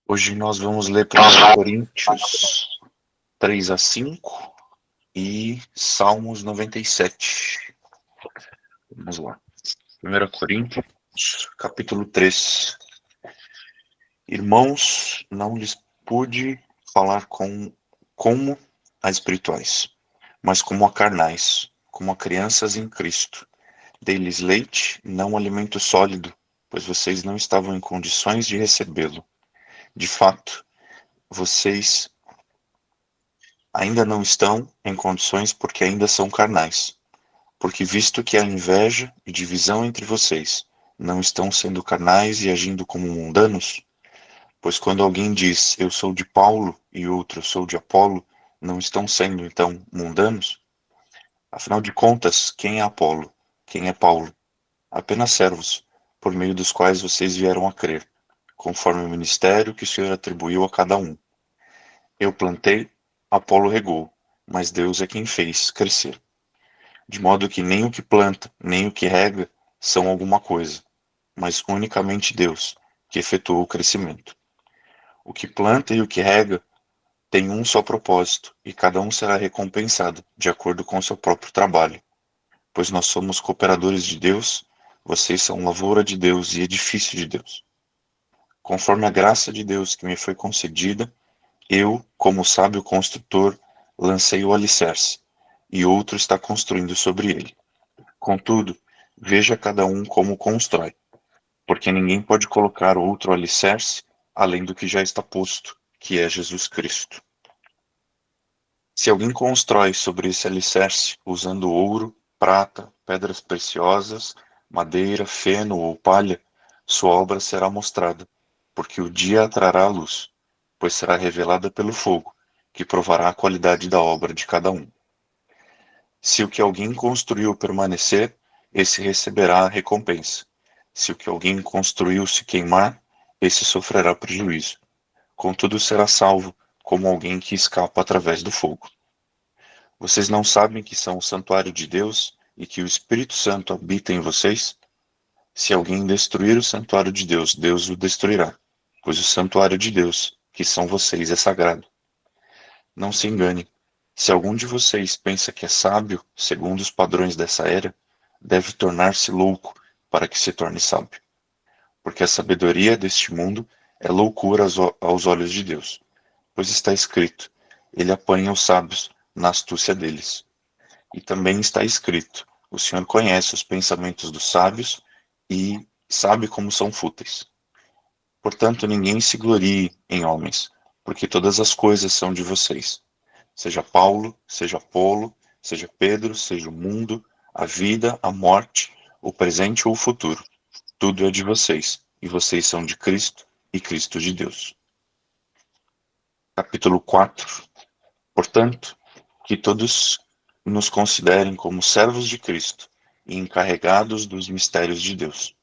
Hoje nós vamos ler 1 Coríntios 3-5 e Salmos 97. Vamos lá. 1 Coríntios, capítulo 3. Irmãos, não lhes pude falar como a espirituais, mas como a carnais, como a crianças em Cristo. Dei-lhes leite, não alimento sólido, pois vocês não estavam em condições de recebê-lo. De fato, vocês ainda não estão em condições porque ainda são carnais. Porque visto que há inveja e divisão entre vocês, não estão sendo carnais e agindo como mundanos? Pois quando alguém diz, eu sou de Paulo, e outro, eu sou de Apolo, não estão sendo, então, mundanos? Afinal de contas, quem é Apolo? Quem é Paulo? Apenas servos, por meio dos quais vocês vieram a crer, conforme o ministério que o Senhor atribuiu a cada um. Eu plantei, Apolo regou, mas Deus é quem fez crescer. De modo que nem o que planta, nem o que rega são alguma coisa, mas unicamente Deus, que efetuou o crescimento. O que planta e o que rega têm um só propósito, e cada um será recompensado, de acordo com o seu próprio trabalho. Pois nós somos cooperadores de Deus, vocês são lavoura de Deus e edifício de Deus. Conforme a graça de Deus que me foi concedida, eu, como sábio construtor, lancei o alicerce, e outro está construindo sobre ele. Contudo, veja cada um como constrói, porque ninguém pode colocar outro alicerce além do que já está posto, que é Jesus Cristo. Se alguém constrói sobre esse alicerce usando ouro, prata, pedras preciosas, madeira, feno ou palha, sua obra será mostrada, porque o dia a trará a luz, pois será revelada pelo fogo, que provará a qualidade da obra de cada um. Se o que alguém construiu permanecer, esse receberá a recompensa. Se o que alguém construiu se queimar, esse sofrerá prejuízo. Contudo, será salvo, como alguém que escapa através do fogo. Vocês não sabem que são o santuário de Deus e que o Espírito Santo habita em vocês? Se alguém destruir o santuário de Deus, Deus o destruirá, pois o santuário de Deus, que são vocês, é sagrado. Não se engane. Se algum de vocês pensa que é sábio, segundo os padrões dessa era, deve tornar-se louco para que se torne sábio. Porque a sabedoria deste mundo é loucura aos olhos de Deus. Pois está escrito, ele apanha os sábios na astúcia deles. E também está escrito, o Senhor conhece os pensamentos dos sábios e sabe como são fúteis. Portanto, ninguém se glorie em homens, porque todas as coisas são de vocês. Seja Paulo, seja Apolo, seja Pedro, seja o mundo, a vida, a morte, o presente ou o futuro. Tudo é de vocês, e vocês são de Cristo e Cristo de Deus. Capítulo 4. Portanto, que todos nos considerem como servos de Cristo e encarregados dos mistérios de Deus.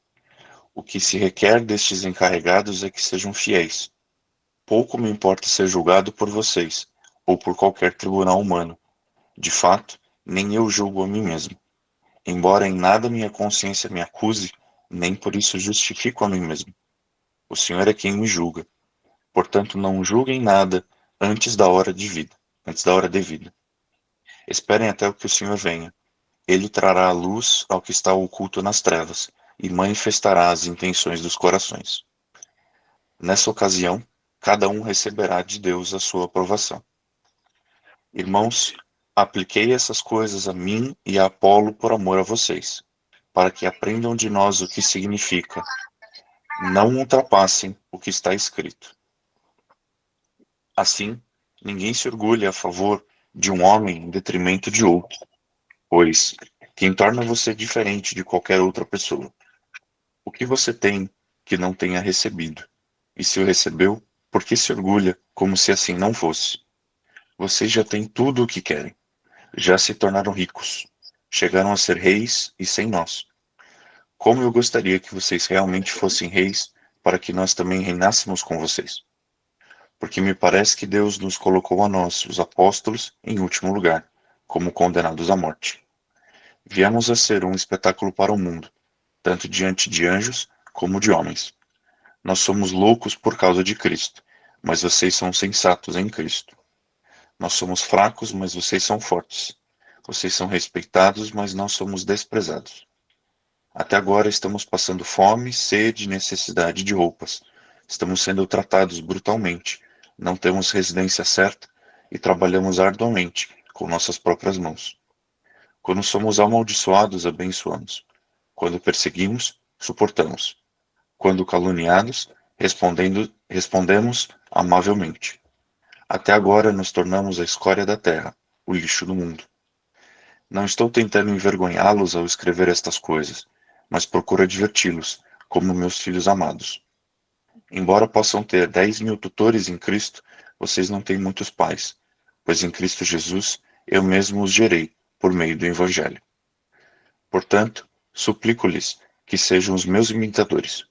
O que se requer destes encarregados é que sejam fiéis. Pouco me importa ser julgado por vocês, ou por qualquer tribunal humano. De fato, nem eu julgo a mim mesmo. Embora em nada minha consciência me acuse, nem por isso justifico a mim mesmo. O Senhor é quem me julga. Portanto, não julguem nada antes da hora devida. Esperem até que o Senhor venha. Ele trará a luz ao que está oculto nas trevas e manifestará as intenções dos corações. Nessa ocasião, cada um receberá de Deus a sua aprovação. Irmãos, apliquei essas coisas a mim e a Apolo por amor a vocês, para que aprendam de nós o que significa: não ultrapassem o que está escrito. Assim, ninguém se orgulhe a favor de um homem em detrimento de outro, pois quem torna você diferente de qualquer outra pessoa? O que você tem que não tenha recebido? E se o recebeu, por que se orgulha como se assim não fosse? Vocês já têm tudo o que querem. Já se tornaram ricos. Chegaram a ser reis e sem nós. Como eu gostaria que vocês realmente fossem reis para que nós também reinássemos com vocês. Porque me parece que Deus nos colocou a nós, os apóstolos, em último lugar, como condenados à morte. Viemos a ser um espetáculo para o mundo, tanto diante de anjos como de homens. Nós somos loucos por causa de Cristo, mas vocês são sensatos em Cristo. Nós somos fracos, mas vocês são fortes. Vocês são respeitados, mas nós somos desprezados. Até agora estamos passando fome, sede e necessidade de roupas. Estamos sendo tratados brutalmente. Não temos residência certa e trabalhamos arduamente com nossas próprias mãos. Quando somos amaldiçoados, abençoamos. Quando perseguimos, suportamos. Quando caluniados, respondemos amavelmente. Até agora nos tornamos a escória da terra, o lixo do mundo. Não estou tentando envergonhá-los ao escrever estas coisas, mas procuro adverti-los, como meus filhos amados. Embora possam ter 10.000 tutores em Cristo, vocês não têm muitos pais, pois em Cristo Jesus eu mesmo os gerei, por meio do Evangelho. Portanto, suplico-lhes que sejam os meus imitadores.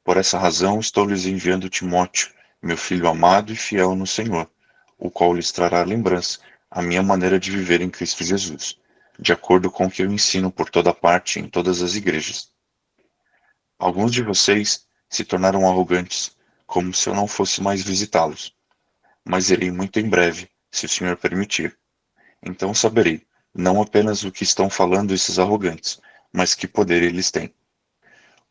Por essa razão estou lhes enviando Timóteo, meu filho amado e fiel no Senhor, o qual lhes trará lembrança a minha maneira de viver em Cristo Jesus, de acordo com o que eu ensino por toda parte em todas as igrejas. Alguns de vocês se tornaram arrogantes, como se eu não fosse mais visitá-los, mas irei muito em breve, se o Senhor permitir. Então saberei, não apenas o que estão falando esses arrogantes, mas que poder eles têm.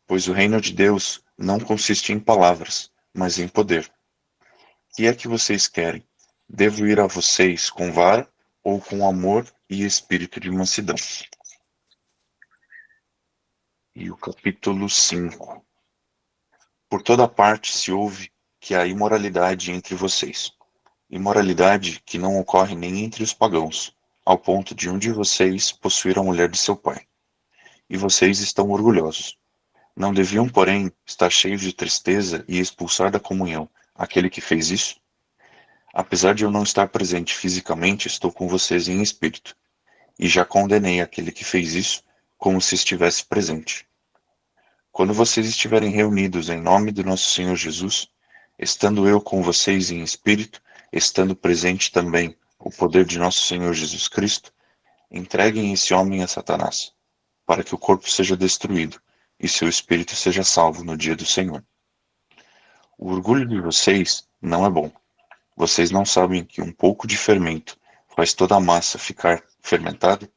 Pois o reino de Deus não consiste em palavras, mas em poder. O que é que vocês querem? Devo ir a vocês com vara ou com amor e espírito de mansidão? E o capítulo 5. Por toda parte se ouve que há imoralidade entre vocês. Imoralidade que não ocorre nem entre os pagãos, ao ponto de um de vocês possuir a mulher de seu pai. E vocês estão orgulhosos. Não deviam, porém, estar cheios de tristeza e expulsar da comunhão aquele que fez isso? Apesar de eu não estar presente fisicamente, estou com vocês em espírito, e já condenei aquele que fez isso como se estivesse presente. Quando vocês estiverem reunidos em nome do nosso Senhor Jesus, estando eu com vocês em espírito, estando presente também o poder de nosso Senhor Jesus Cristo, entreguem esse homem a Satanás, para que o corpo seja destruído e seu espírito seja salvo no dia do Senhor. O orgulho de vocês não é bom. Vocês não sabem que um pouco de fermento faz toda a massa ficar fermentada?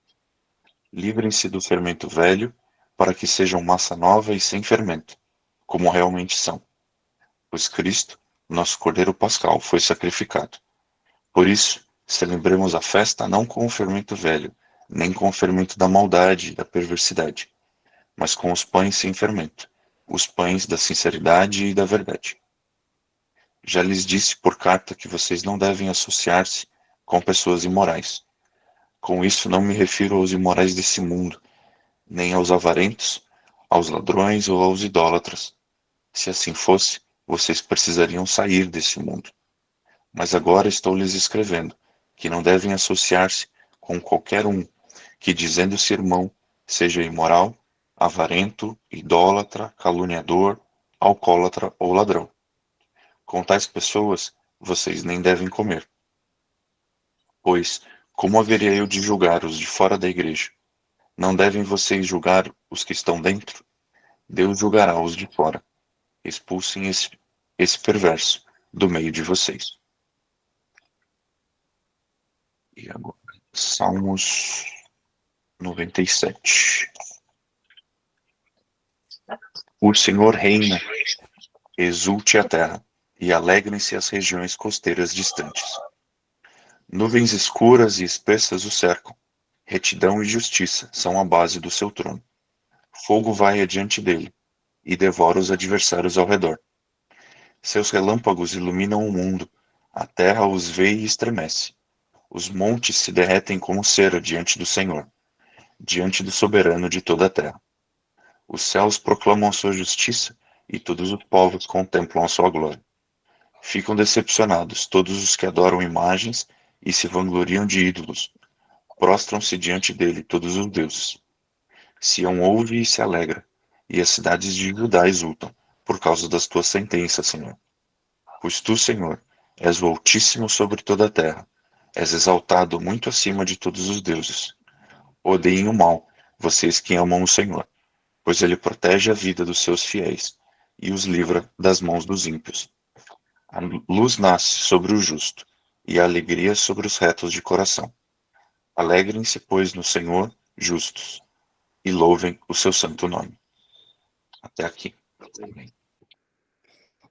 Livrem-se do fermento velho, para que sejam massa nova e sem fermento, como realmente são. Pois Cristo, nosso Cordeiro Pascal, foi sacrificado. Por isso, celebremos a festa não com o fermento velho, nem com o fermento da maldade e da perversidade, mas com os pães sem fermento, os pães da sinceridade e da verdade. Já lhes disse por carta que vocês não devem associar-se com pessoas imorais. Com isso não me refiro aos imorais desse mundo, nem aos avarentos, aos ladrões ou aos idólatras. Se assim fosse, vocês precisariam sair desse mundo. Mas agora estou lhes escrevendo que não devem associar-se com qualquer um que, dizendo-se irmão, seja imoral, avarento, idólatra, caluniador, alcoólatra ou ladrão. Com tais pessoas, vocês nem devem comer. Pois, como haveria eu de julgar os de fora da igreja? Não devem vocês julgar os que estão dentro? Deus julgará os de fora. Expulsem esse perverso do meio de vocês. E agora, Salmos 97. O Senhor reina, exulte a terra, e alegrem-se as regiões costeiras distantes. Nuvens escuras e espessas o cercam. Retidão e justiça são a base do seu trono. Fogo vai adiante dele, e devora os adversários ao redor. Seus relâmpagos iluminam o mundo, a terra os vê e estremece. Os montes se derretem como cera diante do Senhor, diante do soberano de toda a terra. Os céus proclamam a sua justiça, e todos os povos contemplam a sua glória. Ficam decepcionados todos os que adoram imagens e se vangloriam de ídolos. Prostram-se diante dele todos os deuses. Sião ouve e se alegra, e as cidades de Judá exultam, por causa das tuas sentenças, Senhor. Pois tu, Senhor, és o Altíssimo sobre toda a terra, és exaltado muito acima de todos os deuses. Odeiem o mal, vocês que amam o Senhor, pois ele protege a vida dos seus fiéis, e os livra das mãos dos ímpios. A luz nasce sobre o justo, e a alegria sobre os retos de coração. Alegrem-se, pois, no Senhor, justos, e louvem o seu santo nome. Até aqui.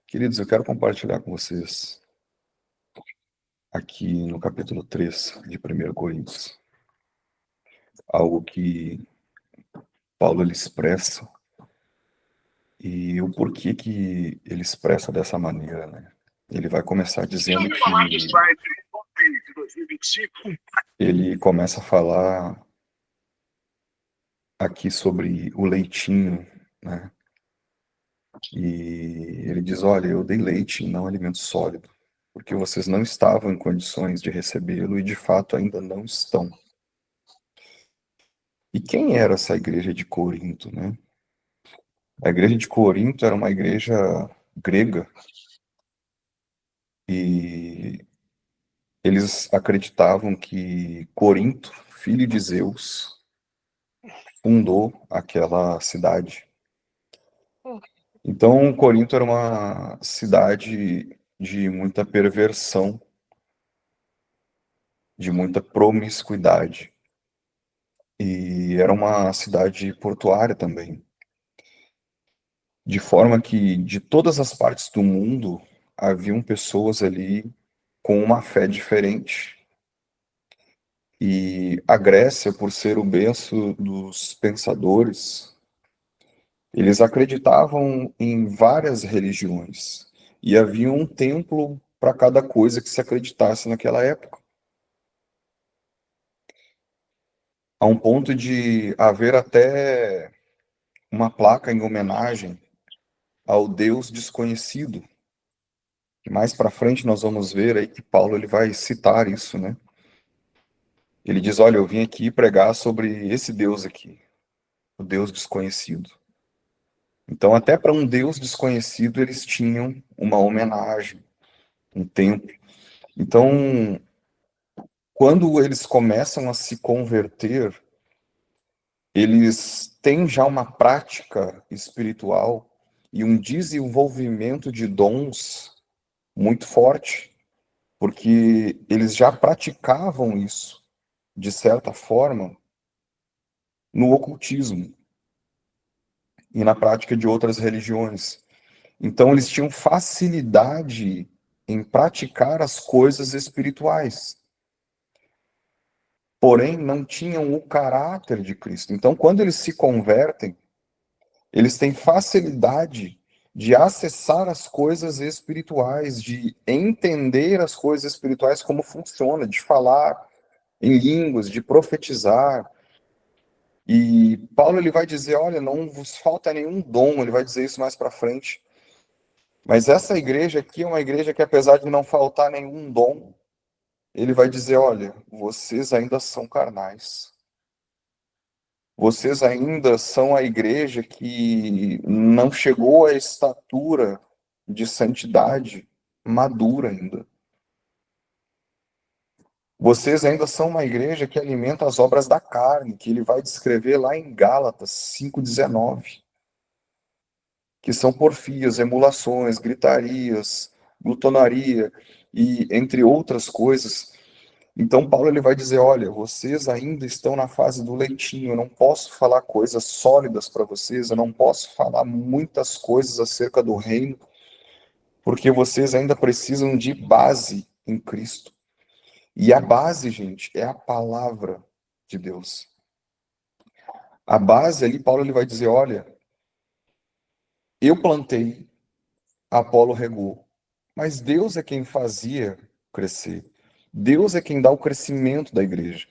Queridos, eu quero compartilhar com vocês, aqui no capítulo 3 de 1 Coríntios, algo que Paulo ele expressa e o porquê que ele expressa dessa maneira, né? Ele vai começar dizendo que ele começa a falar aqui sobre o leitinho, né? E ele diz, olha, eu dei leite e não alimento sólido, porque vocês não estavam em condições de recebê-lo e de fato ainda não estão. E quem era essa igreja de Corinto, né? A igreja de Corinto era uma igreja grega e eles acreditavam que Corinto, filho de Zeus, fundou aquela cidade. Então, Corinto era uma cidade de muita perversão, de muita promiscuidade. E era uma cidade portuária também. De forma que, de todas as partes do mundo, haviam pessoas ali com uma fé diferente. E a Grécia, por ser o berço dos pensadores, eles acreditavam em várias religiões. E havia um templo para cada coisa que se acreditasse naquela época. A um ponto de haver até uma placa em homenagem ao Deus desconhecido. E mais para frente nós vamos ver aí que Paulo ele vai citar isso, né? Ele diz, olha, eu vim aqui pregar sobre esse Deus aqui, o Deus desconhecido. Então, até para um Deus desconhecido, eles tinham uma homenagem, um templo. Então, quando eles começam a se converter, eles têm já uma prática espiritual e um desenvolvimento de dons muito forte, porque eles já praticavam isso, de certa forma, no ocultismo e na prática de outras religiões. Então, eles tinham facilidade em praticar as coisas espirituais, porém não tinham o caráter de Cristo. Então, quando eles se convertem, eles têm facilidade de acessar as coisas espirituais, de entender as coisas espirituais como funciona, de falar em línguas, de profetizar. E Paulo ele vai dizer, olha, não vos falta nenhum dom, ele vai dizer isso mais para frente. Mas essa igreja aqui é uma igreja que, apesar de não faltar nenhum dom, ele vai dizer, olha, vocês ainda são carnais. Vocês ainda são a igreja que não chegou à estatura de santidade madura ainda. Vocês ainda são uma igreja que alimenta as obras da carne, que ele vai descrever lá em Gálatas 5,19, que são porfias, emulações, gritarias, glutonaria e entre outras coisas. Então Paulo ele vai dizer, olha, vocês ainda estão na fase do leitinho, eu não posso falar coisas sólidas para vocês, eu não posso falar muitas coisas acerca do reino, porque vocês ainda precisam de base em Cristo. E a base, gente, é a palavra de Deus. A base ali, Paulo ele vai dizer, olha, eu plantei, Apolo regou, mas Deus é quem fazia crescer. Deus é quem dá o crescimento da igreja.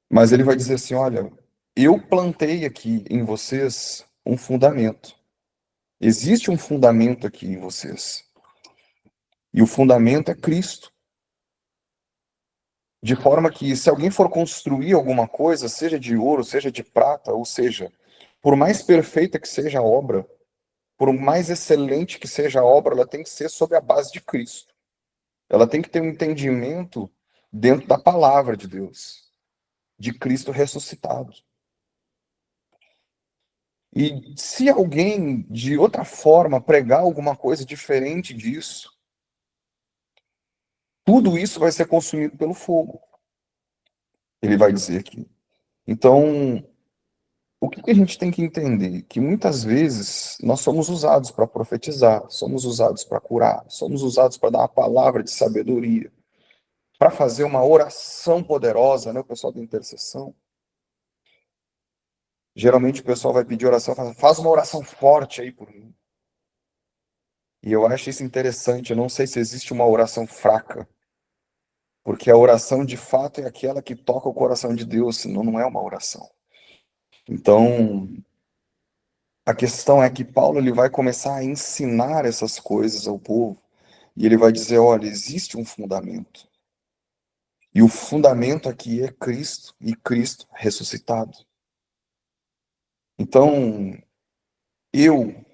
Mas ele vai dizer assim, olha, eu plantei aqui em vocês um fundamento. Existe um fundamento aqui em vocês. E o fundamento é Cristo. De forma que, se alguém for construir alguma coisa, seja de ouro, seja de prata, ou seja, por mais perfeita que seja a obra, por mais excelente que seja a obra, ela tem que ser sobre a base de Cristo. Ela tem que ter um entendimento dentro da palavra de Deus, de Cristo ressuscitado. E se alguém, de outra forma, pregar alguma coisa diferente disso, tudo isso vai ser consumido pelo fogo. Ele vai dizer aqui. Então, o que que a gente tem que entender? Que muitas vezes nós somos usados para profetizar, somos usados para curar, somos usados para dar uma palavra de sabedoria, para fazer uma oração poderosa, né? O pessoal da intercessão. Geralmente o pessoal vai pedir oração, faz uma oração forte aí por mim. E eu acho isso interessante. Eu não sei se existe uma oração fraca, porque a oração de fato é aquela que toca o coração de Deus, senão não é uma oração. Então, a questão é que Paulo ele vai começar a ensinar essas coisas ao povo, e ele vai dizer, olha, existe um fundamento. E o fundamento aqui é Cristo e Cristo ressuscitado. Então, eu,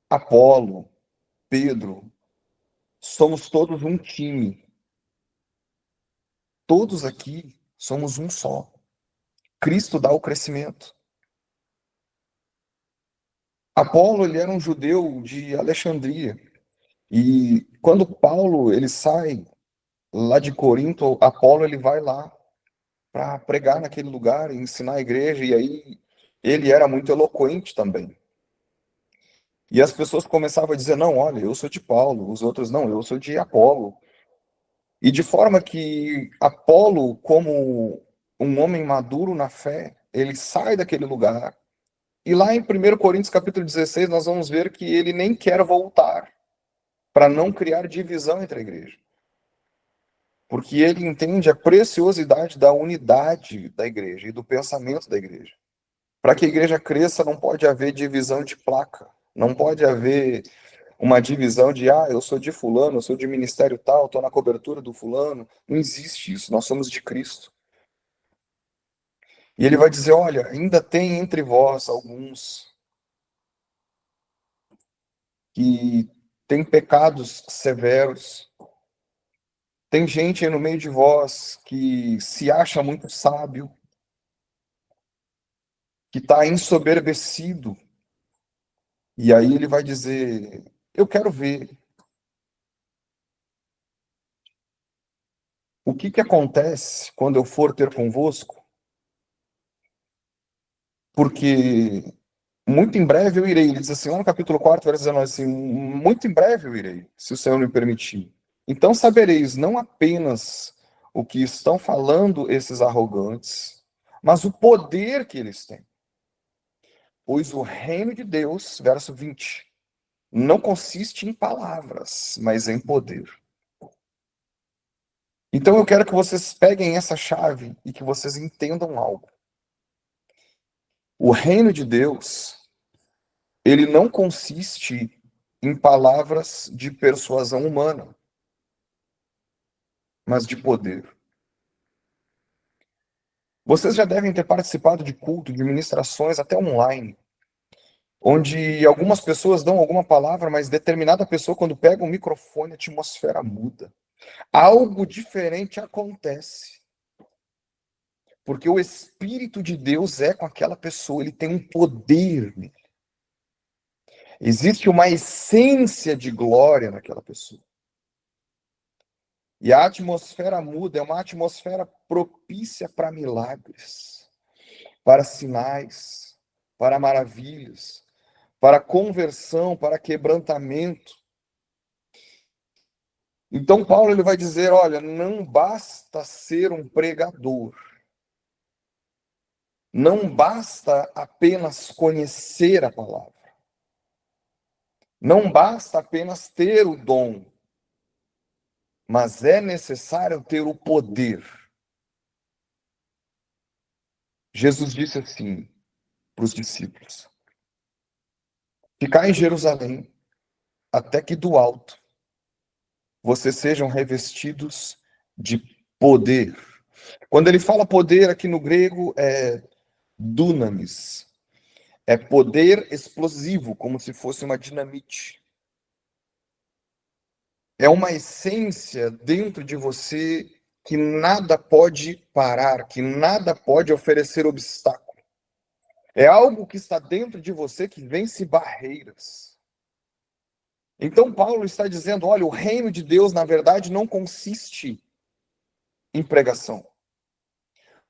Apolo, Pedro, somos todos um time. Todos aqui somos um só. Cristo dá o crescimento. Apolo, ele era um judeu de Alexandria. E quando Paulo, ele sai lá de Corinto, Apolo, ele vai lá para pregar naquele lugar e ensinar a igreja. E aí ele era muito eloquente também. E as pessoas começavam a dizer: não, olha, eu sou de Paulo. Os outros: não, eu sou de Apolo. E de forma que Apolo, como um homem maduro na fé, ele sai daquele lugar. E lá em 1 Coríntios capítulo 16, nós vamos ver que ele nem quer voltar para não criar divisão entre a igreja. Porque ele entende a preciosidade da unidade da igreja e do pensamento da igreja. Para que a igreja cresça, não pode haver divisão de placa. Não pode haver uma divisão de, eu sou de fulano, eu sou de ministério tal, estou na cobertura do fulano. Não existe isso, nós somos de Cristo. E ele vai dizer, olha, ainda tem entre vós alguns que têm pecados severos. Tem gente aí no meio de vós que se acha muito sábio, que está ensoberbecido. E aí ele vai dizer, eu quero ver o que que acontece quando eu for ter convosco, porque muito em breve eu irei. Ele diz assim, lá no capítulo 4, verso 19, assim, muito em breve eu irei, se o Senhor me permitir. Então sabereis não apenas o que estão falando esses arrogantes, mas o poder que eles têm. Pois o reino de Deus, verso 20, não consiste em palavras, mas em poder. Então eu quero que vocês peguem essa chave e que vocês entendam algo. O reino de Deus, ele não consiste em palavras de persuasão humana, mas de poder. Vocês já devem ter participado de culto, de ministrações até online, onde algumas pessoas dão alguma palavra, mas determinada pessoa, quando pega o microfone, a atmosfera muda. Algo diferente acontece. Porque o Espírito de Deus é com aquela pessoa, ele tem um poder nele. Existe uma essência de glória naquela pessoa. E a atmosfera muda, é uma atmosfera propícia para milagres, para sinais, para maravilhas, para conversão, para quebrantamento. Então Paulo ele vai dizer, olha, não basta ser um pregador. Não basta apenas conhecer a palavra. Não basta apenas ter o dom, mas é necessário ter o poder. Jesus disse assim para os discípulos: ficai em Jerusalém, até que do alto vocês sejam revestidos de poder. Quando ele fala poder aqui no grego é dunamis, é poder explosivo, como se fosse uma dinamite. É uma essência dentro de você que nada pode parar, que nada pode oferecer obstáculo. É algo que está dentro de você que vence barreiras. Então Paulo está dizendo, olha, o reino de Deus, na verdade, não consiste em pregação.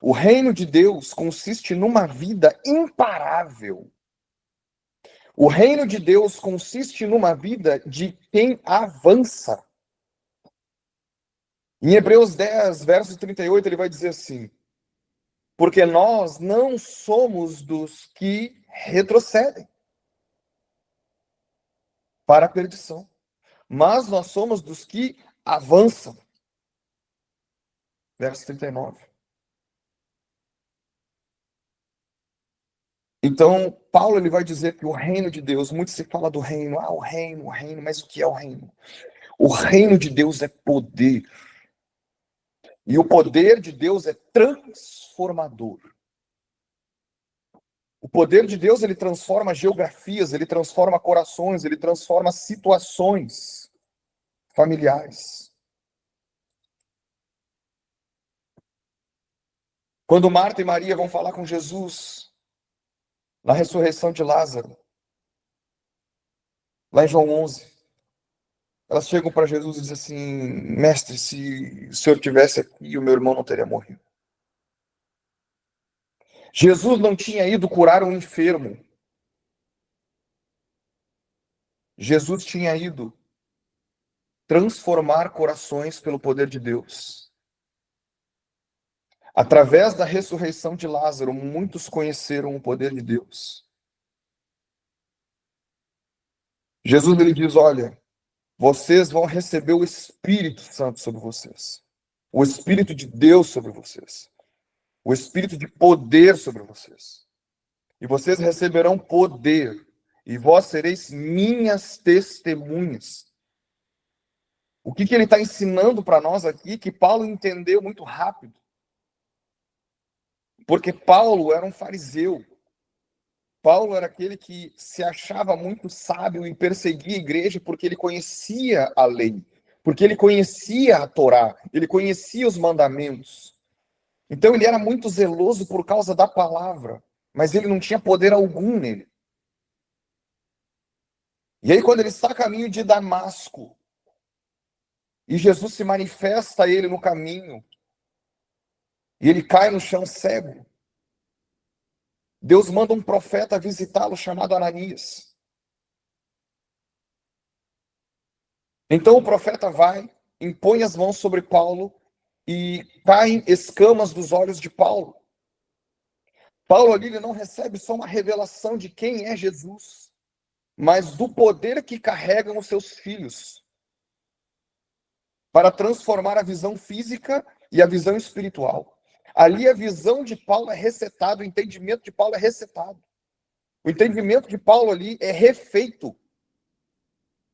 O reino de Deus consiste numa vida imparável. O reino de Deus consiste numa vida de quem avança. Em Hebreus 10, verso 38, ele vai dizer assim: porque nós não somos dos que retrocedem para a perdição, mas nós somos dos que avançam. Verso 39. Então, Paulo ele vai dizer que o reino de Deus, muito se fala do reino, o reino, mas o que é o reino? O reino de Deus é poder. E o poder de Deus é transformador. O poder de Deus, ele transforma geografias, ele transforma corações, ele transforma situações familiares. Quando Marta e Maria vão falar com Jesus na ressurreição de Lázaro, lá em João 11, elas chegam para Jesus e dizem assim: mestre, se o senhor tivesse aqui, o meu irmão não teria morrido. Jesus não tinha ido curar um enfermo. Jesus tinha ido transformar corações pelo poder de Deus. Através da ressurreição de Lázaro, muitos conheceram o poder de Deus. Jesus ele diz: olha, vocês vão receber o Espírito Santo sobre vocês. O Espírito de Deus sobre vocês. O Espírito de poder sobre vocês. E vocês receberão poder. E vós sereis minhas testemunhas. O que ele está ensinando para nós aqui, que Paulo entendeu muito rápido. Porque Paulo era um fariseu. Paulo era aquele que se achava muito sábio e perseguia a igreja porque ele conhecia a lei, porque ele conhecia a Torá, ele conhecia os mandamentos. Então ele era muito zeloso por causa da palavra, mas ele não tinha poder algum nele. E aí quando ele está a caminho de Damasco, e Jesus se manifesta a ele no caminho, e ele cai no chão cego, Deus manda um profeta visitá-lo chamado Ananias. Então o profeta vai, impõe as mãos sobre Paulo e caem escamas dos olhos de Paulo. Paulo ali ele não recebe só uma revelação de quem é Jesus, mas do poder que carregam os seus filhos para transformar a visão física e a visão espiritual. Ali a visão de Paulo é resetada, o entendimento de Paulo é resetado. O entendimento de Paulo ali é refeito.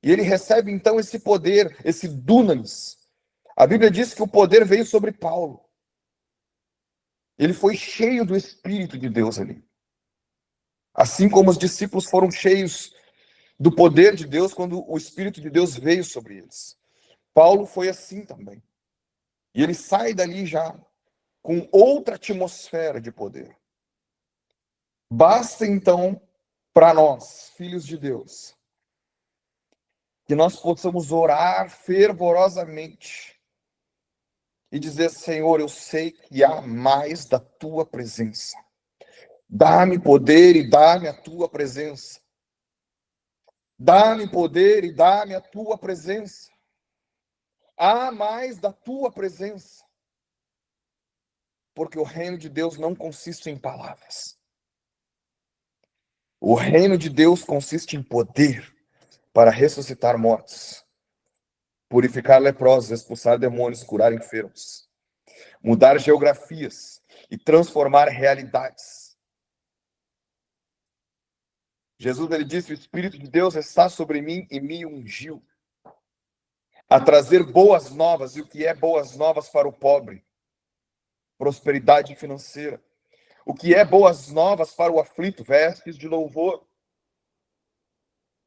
E ele recebe então esse poder, esse dunamis. A Bíblia diz que o poder veio sobre Paulo. Ele foi cheio do Espírito de Deus ali. Assim como os discípulos foram cheios do poder de Deus quando o Espírito de Deus veio sobre eles. Paulo foi assim também. E ele sai dali já com outra atmosfera de poder. Basta então para nós, filhos de Deus, que nós possamos orar fervorosamente e dizer: Senhor, eu sei que há mais da tua presença. Dá-me poder e dá-me a tua presença. Dá-me poder e dá-me a tua presença. Há mais da tua presença. Porque o reino de Deus não consiste em palavras. O reino de Deus consiste em poder para ressuscitar mortos, purificar leprosos, expulsar demônios, curar enfermos, mudar geografias e transformar realidades. Jesus ele disse: o Espírito de Deus está sobre mim e me ungiu a trazer boas novas. E o que é boas novas para o pobre? Prosperidade financeira. O que é boas novas para o aflito? Vestes de louvor.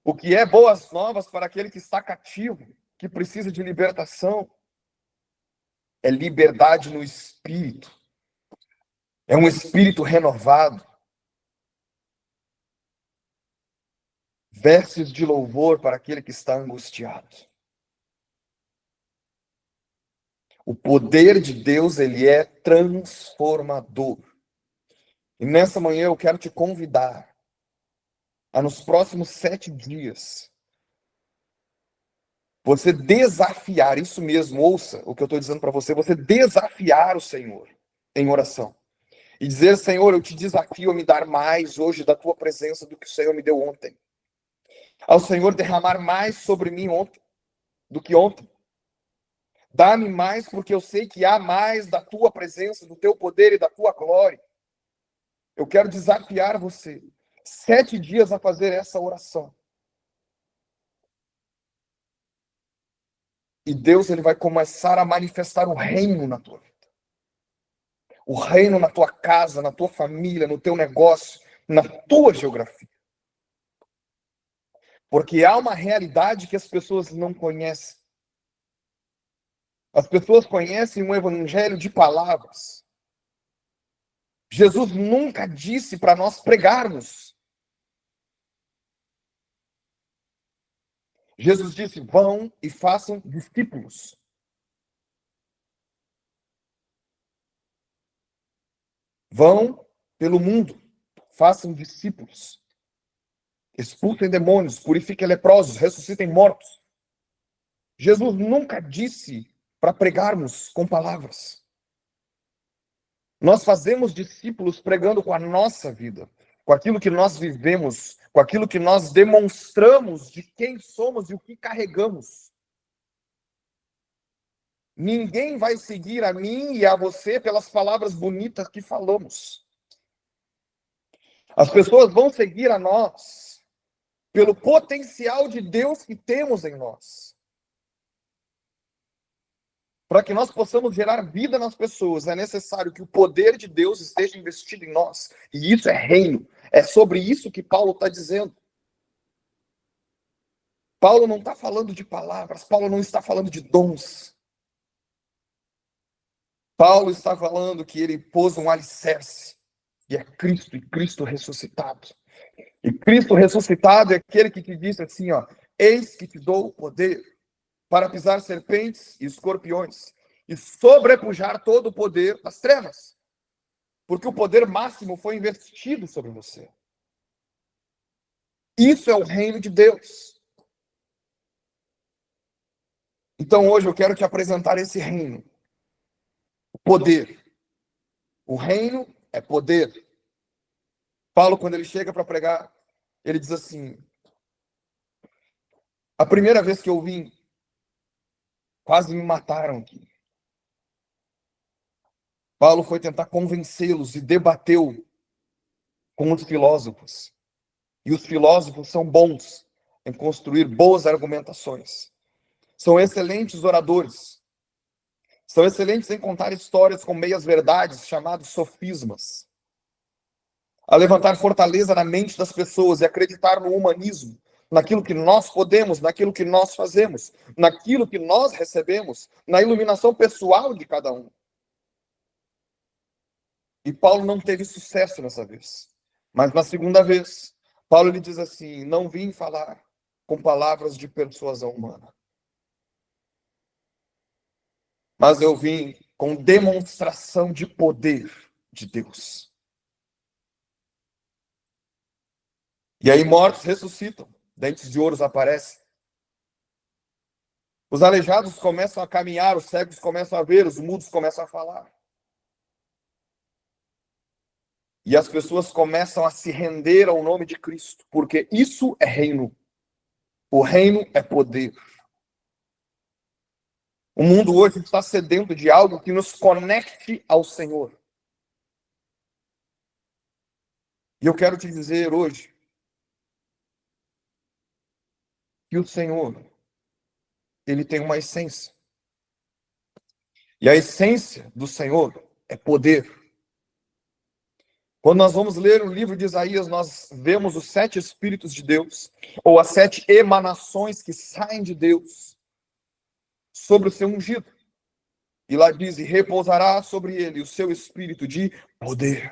O que é boas novas para aquele que está cativo, que precisa de libertação? É liberdade no espírito. É um espírito renovado. vestes de louvor para aquele que está angustiado. O poder de Deus, ele é transformador. E nessa manhã eu quero te convidar a, nos próximos 7 dias, você desafiar, isso mesmo, ouça o que eu estou dizendo para você, você desafiar o Senhor em oração. E dizer, Senhor, eu te desafio a me dar mais hoje da tua presença do que o Senhor me deu ontem. Ao Senhor derramar mais sobre mim ontem do que ontem. Dá-me mais porque eu sei que há mais da tua presença, do teu poder e da tua glória. Eu quero desafiar você 7 dias a fazer essa oração. E Deus, ele vai começar a manifestar o reino na tua vida. O reino na tua casa, na tua família, no teu negócio, na tua geografia. Porque há uma realidade que as pessoas não conhecem. As pessoas conhecem um evangelho de palavras. Jesus nunca disse para nós pregarmos. Jesus disse, vão e façam discípulos. Vão pelo mundo, façam discípulos. Expulsem demônios, purifiquem leprosos, ressuscitem mortos. Jesus nunca disse para pregarmos com palavras. Nós fazemos discípulos pregando com a nossa vida, com aquilo que nós vivemos, com aquilo que nós demonstramos de quem somos e o que carregamos. Ninguém vai seguir a mim e a você pelas palavras bonitas que falamos. As pessoas vão seguir a nós pelo potencial de Deus que temos em nós. Para que nós possamos gerar vida nas pessoas, é necessário que o poder de Deus esteja investido em nós. E isso é reino. É sobre isso que Paulo está dizendo. Paulo não está falando de palavras. Paulo não está falando de dons. Paulo está falando que ele pôs um alicerce. E é Cristo, e Cristo ressuscitado. E Cristo ressuscitado é aquele que te disse assim, ó, eis que te dou o poder para pisar serpentes e escorpiões e sobrepujar todo o poder das trevas. Porque o poder máximo foi investido sobre você. Isso é o reino de Deus. Então hoje eu quero te apresentar esse reino. O poder. O reino é poder. Paulo, quando ele chega para pregar, ele diz assim, a primeira vez que eu vim, quase me mataram aqui. Paulo foi tentar convencê-los e debateu com os filósofos. E os filósofos são bons em construir boas argumentações. São excelentes oradores. São excelentes em contar histórias com meias verdades, chamados sofismas. A levantar fortaleza na mente das pessoas e acreditar no humanismo, naquilo que nós podemos, naquilo que nós fazemos, naquilo que nós recebemos, na iluminação pessoal de cada um. E Paulo não teve sucesso nessa vez. Mas na segunda vez, Paulo lhe diz assim, não vim falar com palavras de persuasão humana. Mas eu vim com demonstração de poder de Deus. E aí mortos ressuscitam, dentes de ouros aparecem. Os aleijados começam a caminhar, os cegos começam a ver, os mudos começam a falar. E as pessoas começam a se render ao nome de Cristo, porque isso é reino. O reino é poder. O mundo hoje está sedento de algo que nos conecte ao Senhor. E eu quero te dizer hoje que o Senhor, ele tem uma essência. E a essência do Senhor é poder. Quando nós vamos ler o livro de Isaías, nós vemos os 7 Espíritos de Deus, ou as 7 emanações que saem de Deus sobre o seu ungido. E lá diz, e repousará sobre ele o seu espírito de poder.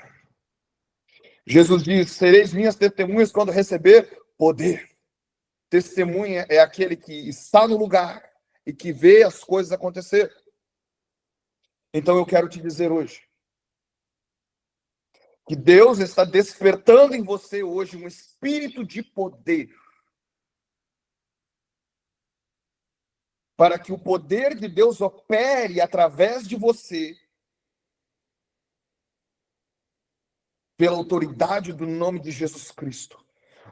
Jesus diz, sereis minhas testemunhas quando receber poder. Testemunha é aquele que está no lugar e que vê as coisas acontecer. Então eu quero te dizer hoje que Deus está despertando em você hoje um espírito de poder, para que o poder de Deus opere através de você, pela autoridade do nome de Jesus Cristo.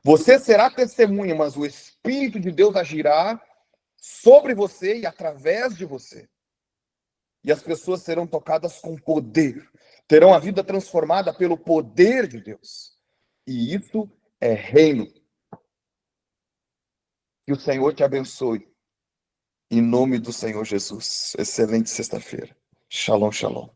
Você será testemunha, mas o Espírito de Deus agirá sobre você e através de você. E as pessoas serão tocadas com poder, terão a vida transformada pelo poder de Deus. E isso é reino. Que o Senhor te abençoe. Em nome do Senhor Jesus. Excelente sexta-feira. Shalom, shalom.